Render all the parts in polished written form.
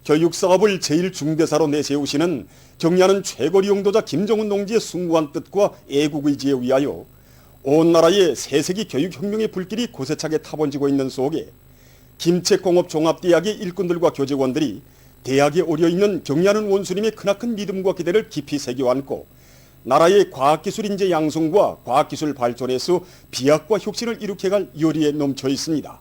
교육사업을 제1중대사로 내세우시는 경리하는 최고리 용도자 김정은 동지의 숭고한 뜻과 애국의지에 의하여 온 나라의 새세기 교육혁명의 불길이 고세차게 타번지고 있는 속에 김책공업종합대학의 일꾼들과 교직원들이 대학에 오려있는 경리하는 원수님의 크나큰 믿음과 기대를 깊이 새겨안고 나라의 과학기술 인재 양성과 과학기술 발전에서 비약과 혁신을 이룩해갈 열의에 넘쳐 있습니다.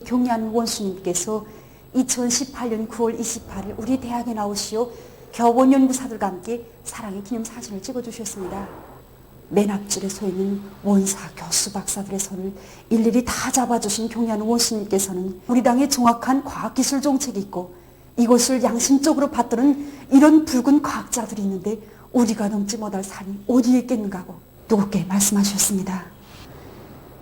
경리하는 원수님께서 2018년 9월 28일 우리 대학에 나오시어 교원 연구사들과 함께 사랑의 기념사진을 찍어주셨습니다. 맨 앞줄에 서 있는 원사, 교수, 박사들의 손을 일일이 다 잡아주신 경리하는 원수님께서는 우리 당의 정확한 과학기술 정책이 있고 이것을 양심적으로 받드는 이런 붉은 과학자들이 있는데 우리가 넘지 못할 산이 어디에 있겠는가 고 누구께 말씀하셨습니다.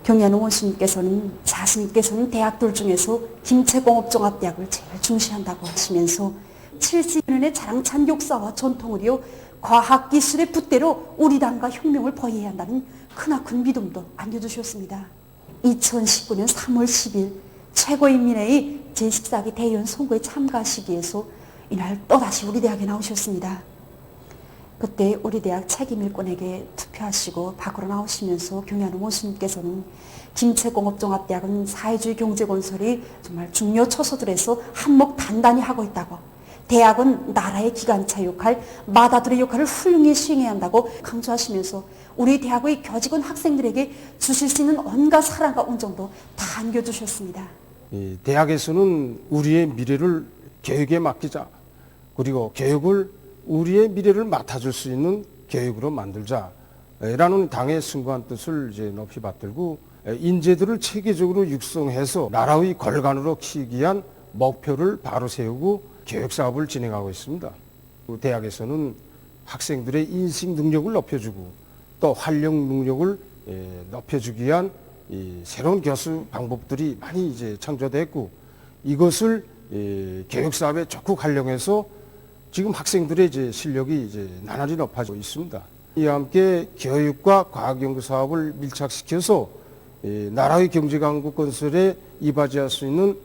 경리하는 원수님께서는 자신께서는 대학들 중에서 김책공업종합대학을 제일 중시한다고 하시면서 70년의 자랑찬 역사와 전통을 이어 과학기술의 붓대로 우리 당과 혁명을 보여야 한다는 크나큰 믿음도 안겨주셨습니다. 2019년 3월 10일 최고인민회의 제14기 대의원 선거에 참가하시기 위해서 이날 또다시 우리 대학에 나오셨습니다. 그때 우리 대학 책임일꾼에게 투표하시고 밖으로 나오시면서 경리하는 원수님께서는 김책공업종합대학은 사회주의 경제건설이 정말 중요 처소들에서 한몫 단단히 하고 있다고, 대학은 나라의 기관차 역할, 마다들의 역할을 훌륭히 수행해야 한다고 강조하시면서 우리 대학의 교직원 학생들에게 주실 수 있는 온갖 사랑과 온정도 다 안겨주셨습니다. 대학에서는 우리의 미래를 교육에 맡기자, 그리고 교육을 우리의 미래를 맡아줄 수 있는 교육으로 만들자라는 당의 숭고한 뜻을 이제 높이 받들고 인재들을 체계적으로 육성해서 나라의 걸간으로 키우기 위한 목표를 바로 세우고 교육 사업을 진행하고 있습니다. 대학에서는 학생들의 인식 능력을 높여주고 또 활용 능력을 높여주기 위한 새로운 교수 방법들이 많이 이제 창조됐고 이것을 교육 사업에 적극 활용해서 지금 학생들의 이제 실력이 이제 나날이 높아지고 있습니다. 이와 함께 교육과 과학연구 사업을 밀착시켜서 나라의 경제강국 건설에 이바지할 수 있는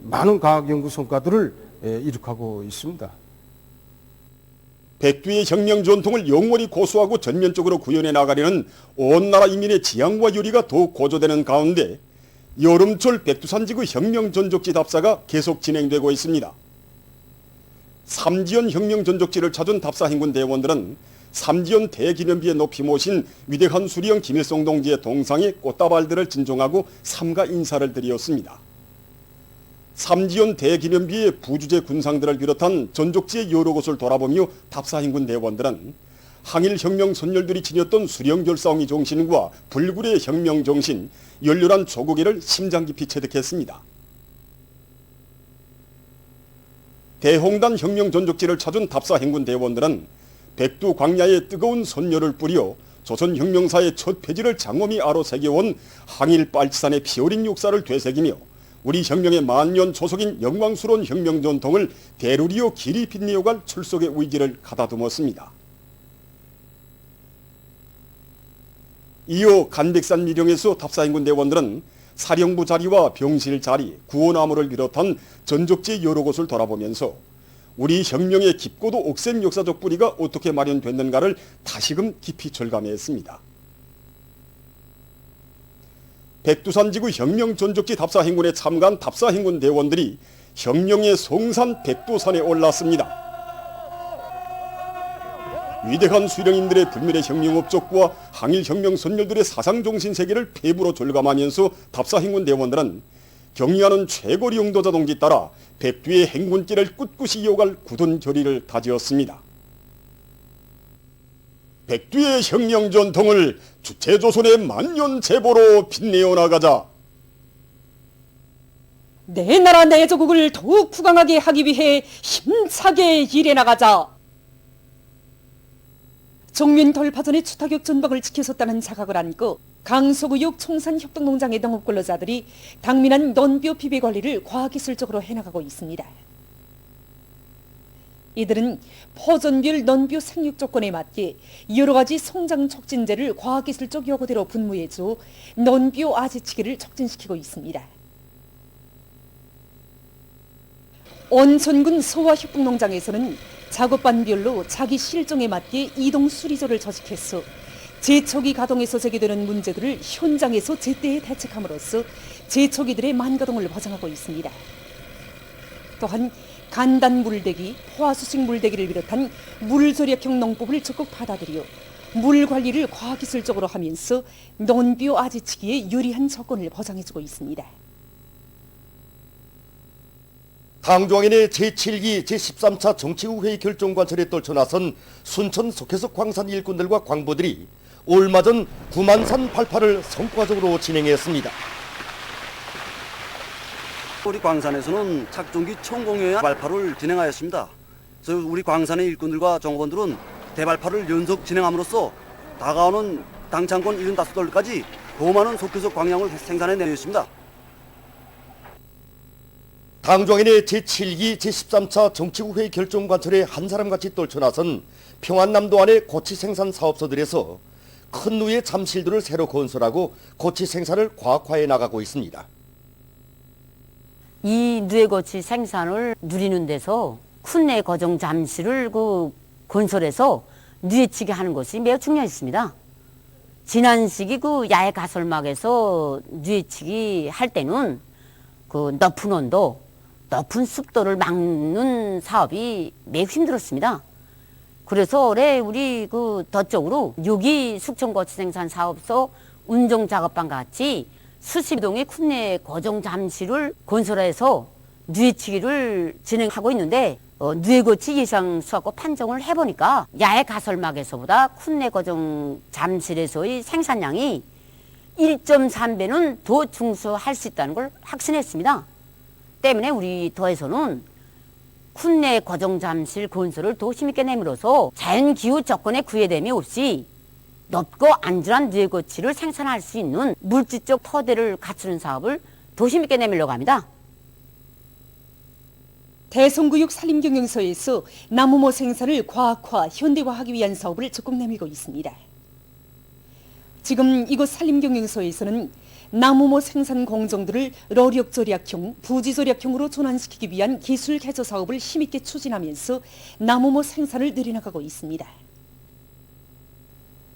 많은 과학연구 성과들을 이룩하고 있습니다. 백두의 혁명 전통을 영원히 고수하고 전면적으로 구현해 나가려는 온 나라 인민의 지향과 열의가 더욱 고조되는 가운데 여름철 백두산지구 혁명 전적지 답사가 계속 진행되고 있습니다. 삼지연 혁명 전적지를 찾은 답사 행군 대원들은 삼지연 대기념비에 높이 모신 위대한 수령 김일성 동지의 동상에 꽃다발들을 진종하고 삼가 인사를 드렸습니다. 삼지연 대기념비의 부주제 군상들을 비롯한 전적지의 여러 곳을 돌아보며 답사 행군 대원들은 항일혁명 선열들이 지녔던 수령결사옹의 정신과 불굴의 혁명 정신, 열렬한 조국애를 심장 깊이 체득했습니다. 대홍단 혁명 전적지를 찾은 답사 행군 대원들은 백두 광야에 뜨거운 선열을 뿌려 조선혁명사의 첫 페이지를 장엄히 아로새겨온 항일 빨치산의 피어린 역사를 되새기며 우리 혁명의 만년 조속인 영광스러운 혁명 전통을 대루리어 길이 빛내어갈 출석의 의지를 가다듬었습니다. 이어 간백산 미령에서 답사행군 대원들은 사령부 자리와 병실 자리, 구호나무를 비롯한 전적지 여러 곳을 돌아보면서 우리 혁명의 깊고도 억센 역사적 뿌리가 어떻게 마련됐는가를 다시금 깊이 절감했습니다. 백두산지구 혁명 전적지 답사 행군에 참가한 답사 행군 대원들이 혁명의 성산 백두산에 올랐습니다. 위대한 수령인들의 불멸의 혁명 업적과 항일혁명 선열들의 사상정신 세계를 폐부로 절감하면서 답사 행군 대원들은 경리하는 최고리 용도자 동지 따라 백두의 행군길을 꿋꿋이 이어갈 굳은 결의를 다지었습니다. 백두의 혁명 전통을 주체조선의 만년 제보로 빛내어 나가자. 내 나라 내 조국을 더욱 부강하게 하기 위해 힘차게 일해 나가자. 정면 돌파전의 추타격 전방을 지켜섰다는 자각을 안고 강서구역 총산협동농장의 농업근로자들이 당면한 논뷰 비배 관리를 과학기술적으로 해나가고 있습니다. 이들은 포전별 논뷰 생육 조건에 맞게 여러 가지 성장 촉진제를 과학기술적 요구대로 분무해줘 논뷰 아지치기를 촉진시키고 있습니다. 온천군 소화협동농장에서는 작업반별로 자기 실정에 맞게 이동 수리조를 조직해서 제초기 가동에서 제기되는 문제들을 현장에서 제때에 대책함으로써 제초기들의 만가동을 보장하고 있습니다. 또한 간단 물대기, 포화수식 물대기를 비롯한 물절약형 농법을 적극 받아들여 물 관리를 과학기술적으로 하면서 논비오 아지치기에 유리한 조건을 보장해주고 있습니다. 당조항인의 제7기 제13차 정치국회의 결정관철에 떨쳐나선 순천 속해석 광산 일꾼들과 광부들이 얼마 전 구만산 발파를 성과적으로 진행했습니다. 우리 광산에서는 착종기 천공여야 발파를 진행하였습니다. 그래서 우리 광산의 일꾼들과 정업원들은 대발파를 연속 진행함으로써 다가오는 당창권 75돌까지 더 많은 속해석 광량을 생산해내었습니다. 당조항인의 제7기 제13차 정치국회의 결정관철에 한 사람같이 떨쳐나선 평안남도 안의 고치 생산 사업소들에서 큰 누의 잠실들을 새로 건설하고 고치 생산을 과학화해 나가고 있습니다. 이 누에고치 생산을 누리는 데서 쿤네 거정 잠실을 건설해서 누에치게 하는 것이 매우 중요했습니다. 지난 시기 야해 가설막에서 누에치기 할 때는 높은 온도, 높은 습도를 막는 사업이 매우 힘들었습니다. 그래서 올해 우리 덧쪽으로 6기 숙청고치 생산 사업소 운정 작업반 같이 수십 동의 쿤네 고정 잠실을 건설해서 누에치기를 진행하고 있는데 누에고치 예상 수확고 판정을 해보니까 야해 가설막에서보다 쿤네 고정 잠실에서의 생산량이 1.3배는 더 중수할 수 있다는 걸 확신했습니다. 때문에 우리 도에서는 쿤네 고정 잠실 건설을 더 힘있게 내밀어서 자연기후 조건에 구애됨이 없이 높고 안전한 누에고치를 생산할 수 있는 물질적 토대를 갖추는 사업을 더 힘있게 내밀려고 합니다. 대성구역 산림경영서에서 나무모 생산을 과학화, 현대화하기 위한 사업을 적극 내밀고 있습니다. 지금 이곳 산림경영서에서는 나무모 생산 공정들을 러력절약형, 부지절약형으로 전환시키기 위한 기술 개조 사업을 힘있게 추진하면서 나무모 생산을 늘려나가고 있습니다.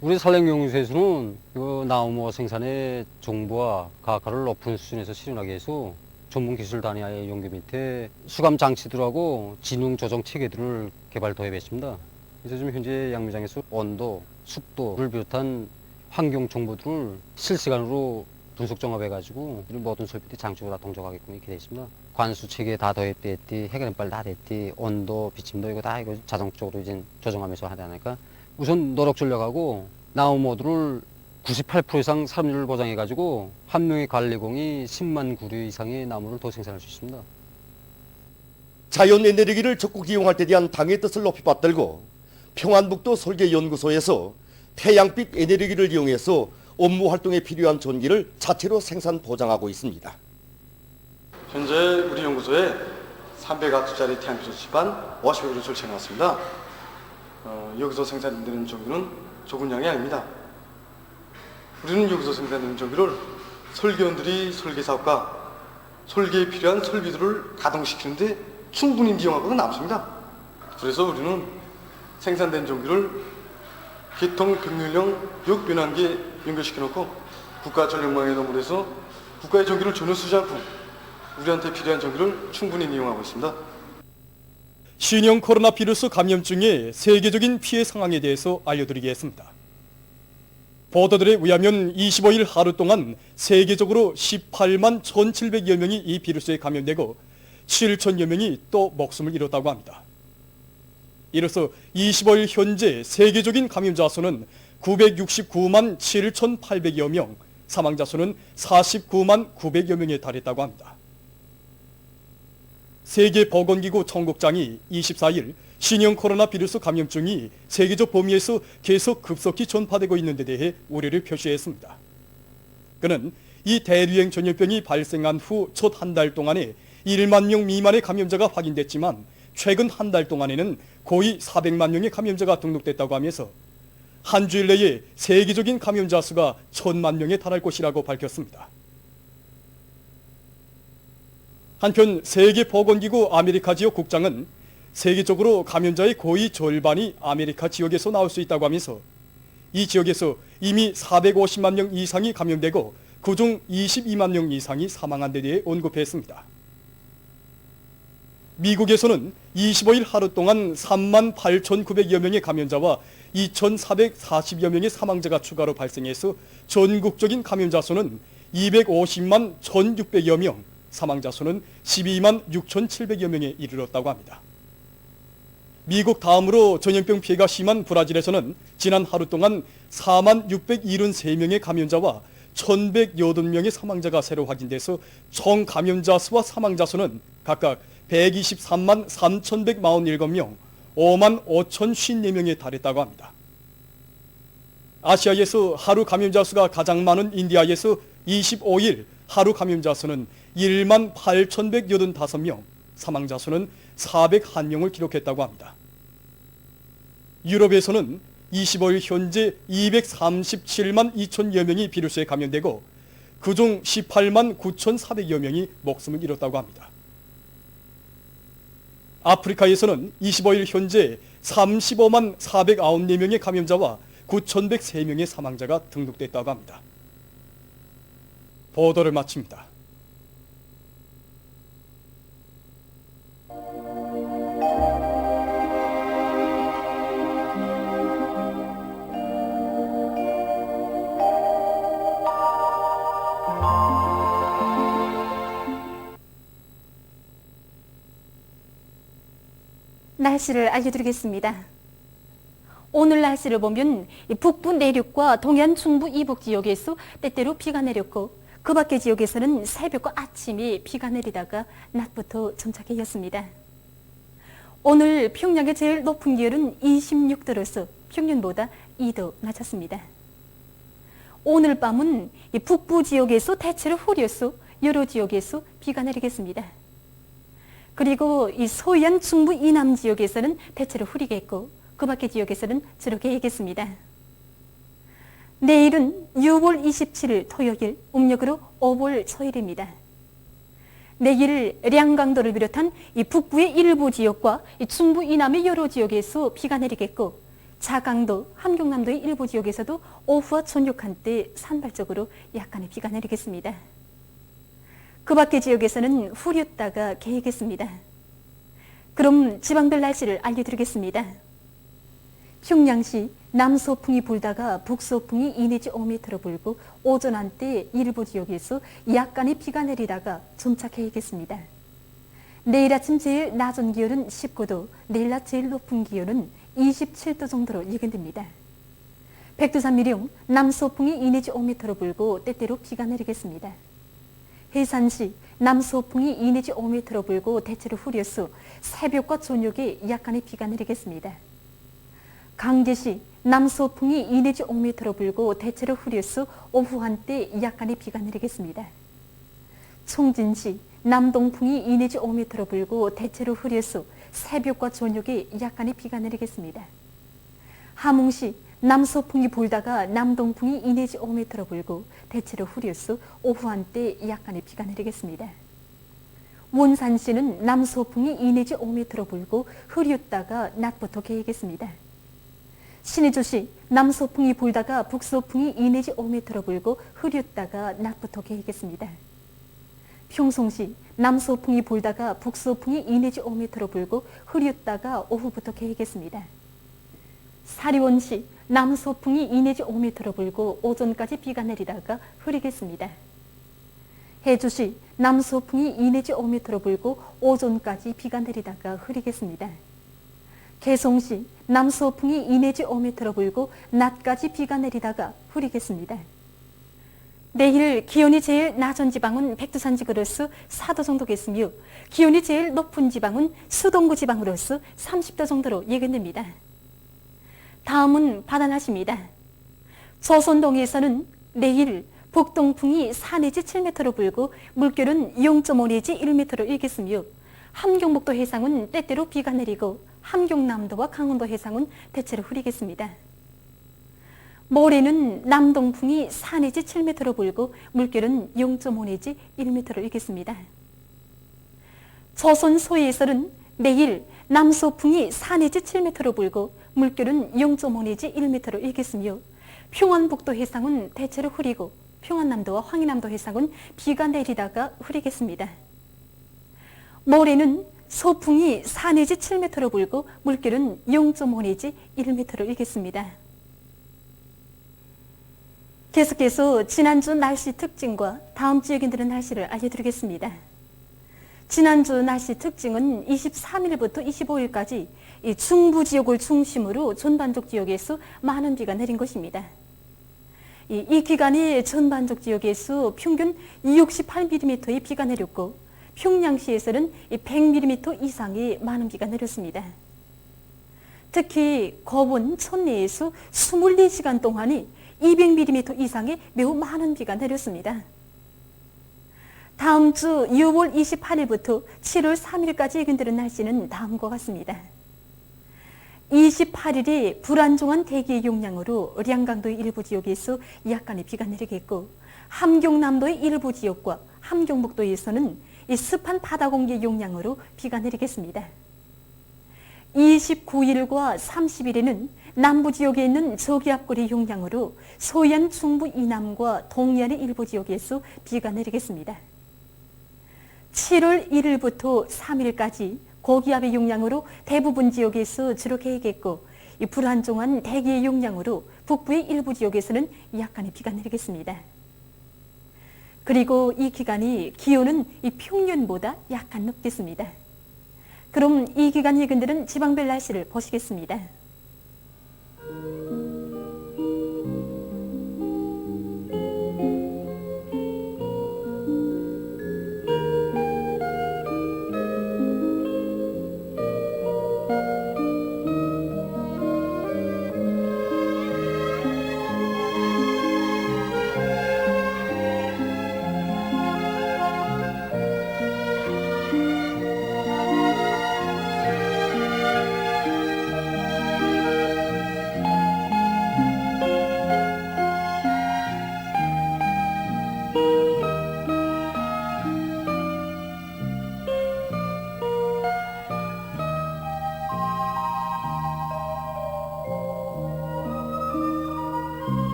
우리 산림경영서에서는 나무모 생산의 정보와 과학화를 높은 수준에서 실현하기 위해서 전문 기술 단위의 연구 밑에 수감 장치들하고 지능 조정 체계들을 개발 도입했습니다. 그래서 지금 현재 양미장에서 온도, 습도를 비롯한 환경 정보들을 실시간으로 분석 정합해가지고 모든 설비들이 장치로 다 동작하게끔 이렇게 되어 있습니다. 관수 체계 다 도입됐디, 해결빨 다 됐디, 온도, 비침도 이거 자동적으로 이제 조정하면서 하다 보니까 우선 노력 전략하고 나무모들을 98% 이상 사업률을 보장해가지고 한 명의 관리공이 10만 구류 이상의 나무를 더 생산할 수 있습니다. 자연 에너지를 적극 이용할 때 대한 당의 뜻을 높이 받들고 평안북도 설계연구소에서 태양빛 에너지를 이용해서 업무 활동에 필요한 전기를 자체로 생산 보장하고 있습니다. 현재 우리 연구소에 300와트짜리 태양빛 조치반 50개를 설치해놨습니다. 여기서 생산되는 전기는 적은 양이 아닙니다. 우리는 여기서 생산되는 전기를 설계원들이 설계사업과 설계에 필요한 설비들을 가동시키는데 충분히 이용하고는 남습니다. 그래서 우리는 생산된 전기를 개통 병렬형 역변환기에 연결시켜놓고 국가전력망에 넘어서 국가의 전기를 전혀 쓰지 않고 우리한테 필요한 전기를 충분히 이용하고 있습니다. 신형 코로나 바이러스 감염증의 세계적인 피해 상황에 대해서 알려드리겠습니다. 보도들에 의하면 25일 하루 동안 세계적으로 18만 1,700여 명이 이 바이러스에 감염되고 7천여 명이 또 목숨을 잃었다고 합니다. 이로써 25일 현재 세계적인 감염자 수는 969만 7,800여 명, 사망자 수는 49만 900여 명에 달했다고 합니다. 세계보건기구 총국장이 24일 신형 코로나 바이러스 감염증이 세계적 범위에서 계속 급속히 전파되고 있는 데 대해 우려를 표시했습니다. 그는 이 대류행 전염병이 발생한 후 첫 한 달 동안에 1만 명 미만의 감염자가 확인됐지만 최근 한 달 동안에는 거의 400만 명의 감염자가 등록됐다고 하면서 한 주일 내에 세계적인 감염자 수가 1,000만 명에 달할 것이라고 밝혔습니다. 한편 세계보건기구 아메리카 지역 국장은 세계적으로 감염자의 거의 절반이 아메리카 지역에서 나올 수 있다고 하면서 이 지역에서 이미 450만 명 이상이 감염되고 그중 22만 명 이상이 사망한 데 대해 언급했습니다. 미국에서는 25일 하루 동안 3만 8,900여 명의 감염자와 2,440여 명의 사망자가 추가로 발생해서 전국적인 감염자 수는 250만 1,600여 명, 사망자 수는 12만 6,700여 명에 이르렀다고 합니다. 미국 다음으로 전염병 피해가 심한 브라질에서는 지난 하루 동안 4만 673명의 감염자와 1,108명의 사망자가 새로 확인돼서 총 감염자 수와 사망자 수는 각각 123만 3,147명, 5만 5,054명에 달했다고 합니다. 아시아에서 하루 감염자 수가 가장 많은 인디아에서 25일 하루 감염자 수는 1만 8,185명, 사망자 수는 401명을 기록했다고 합니다. 유럽에서는 25일 현재 237만 2천여 명이 비루스에 감염되고 그중 18만 9,400여 명이 목숨을 잃었다고 합니다. 아프리카에서는 25일 현재 35만 494명의 감염자와 9,103명의 사망자가 등록됐다고 합니다. 보도를 마칩니다. 날씨를 알려드리겠습니다. 오늘 날씨를 보면 북부 내륙과 동해안 중부 이북 지역에서 때때로 비가 내렸고 그 밖의 지역에서는 새벽과 아침에 비가 내리다가 낮부터 점차게였습니다. 오늘 평양의 제일 높은 기온은 26도로서 평년보다 2도 낮았습니다. 오늘 밤은 북부 지역에서 대체로 흐려서 여러 지역에서 비가 내리겠습니다. 그리고 이 서해안 중부 이남 지역에서는 대체로 흐리겠고 그 밖의 지역에서는 주로 개겠습니다. 내일은 6월 27일 토요일, 음력으로 5월 초일입니다. 내일 량강도를 비롯한 이 북부의 일부 지역과 이 중부 이남의 여러 지역에서 비가 내리겠고 자강도, 함경남도의 일부 지역에서도 오후와 저녁 한때 산발적으로 약간의 비가 내리겠습니다. 그 밖의 지역에서는 흐렸다가 개겠습니다. 그럼 지방별 날씨를 알려드리겠습니다. 평양시 남서풍이 불다가 북서풍이 2 내지 5m로 불고 오전 한때 일부 지역에서 약간의 비가 내리다가 점차 개겠습니다. 내일 아침 제일 낮은 기온은 19도, 내일 낮 제일 높은 기온은 27도 정도로 예견됩니다. 백두산 미령 남서풍이 2 내지 5m로 불고 때때로 비가 내리겠습니다. 해산시 남서풍이 2 내지 5m로 불고 대체로 흐려서 새벽과 저녁에 약간의 비가 내리겠습니다. 강제시 남서풍이 2 내지 5m로 불고 대체로 흐려서 오후 한때 약간의 비가 내리겠습니다. 총진시 남동풍이 2 내지 5m로 불고 대체로 흐려서 새벽과 저녁에 약간의 비가 내리겠습니다. 함흥시 남서풍이 불다가 남동풍이 2 내지 5m로 불고 대체로 흐려서 오후 한때 약간의 비가 내리겠습니다. 원산시는 남서풍이 2 내지 5m로 불고 흐렸다가 낮부터 개겠습니다. 신의주시 남서풍이 불다가 북서풍이 2 내지 5m로 불고 흐렸다가 낮부터 개겠습니다. 평송시 남서풍이 불다가 북서풍이 2 내지 5m로 불고 흐렸다가 오후부터 개겠습니다. 사리원시 남서풍이 2 내지 5m로 불고 오전까지 비가 내리다가 흐리겠습니다. 해주시 남서풍이 2 내지 5m로 불고 오전까지 비가 내리다가 흐리겠습니다. 개성시 남서풍이 2 내지 5m로 불고 낮까지 비가 내리다가 흐리겠습니다. 내일 기온이 제일 낮은 지방은 백두산 지구로서 4도 정도겠으며 기온이 제일 높은 지방은 수동구 지방으로서 30도 정도로 예견됩니다. 다음은 바다 날씨입니다. 조선동해에서는 내일 북동풍이 4 내지 7m로 불고 물결은 0.5 내지 1m로 일겠으며 함경북도 해상은 때때로 비가 내리고 함경남도와 강원도 해상은 대체로 흐리겠습니다. 모레는 남동풍이 4 내지 7m로 불고 물결은 0.5 내지 1m로 일겠습니다. 조선 서해에서는 내일 남서풍이 4 내지 7m로 불고 물결은 0.5 내지 1m로 일겠으며 평안북도 해상은 대체로 흐리고 평안남도와 황해남도 해상은 비가 내리다가 흐리겠습니다. 모레는 서풍이 4 내지 7m로 불고 물결은 0.5 내지 1m로 일겠습니다. 계속해서 지난주 날씨 특징과 다음 지역인들의 날씨를 알려드리겠습니다. 지난주 날씨 특징은 23일부터 25일까지 이 중부 지역을 중심으로 전반적 지역에서 많은 비가 내린 것입니다. 이 기간에 전반적 지역에서 평균 268mm의 비가 내렸고 평양시에서는 100mm 이상의 많은 비가 내렸습니다. 특히 거원 천내에서 24시간 동안에 200mm 이상의 매우 많은 비가 내렸습니다. 다음 주 6월 28일부터 7월 3일까지 예견되는 날씨는 다음과 같습니다. 28일에 불안정한 대기의 영향으로 량강도의 일부 지역에서 약간의 비가 내리겠고 함경남도의 일부 지역과 함경북도에서는 이 습한 바다 공기의 영향으로 비가 내리겠습니다. 29일과 30일에는 남부 지역에 있는 저기압골의 영향으로 서해안 중부 이남과 동해안의 일부 지역에서 비가 내리겠습니다. 7월 1일부터 3일까지 고기압의 영향으로 대부분 지역에서 주로 개겠고 이 불안정한 대기의 영향으로 북부의 일부 지역에서는 약간의 비가 내리겠습니다. 그리고 이 기간이 기온은 이 평년보다 약간 높겠습니다. 그럼 이 기간 예견들은 지방별 날씨를 보시겠습니다.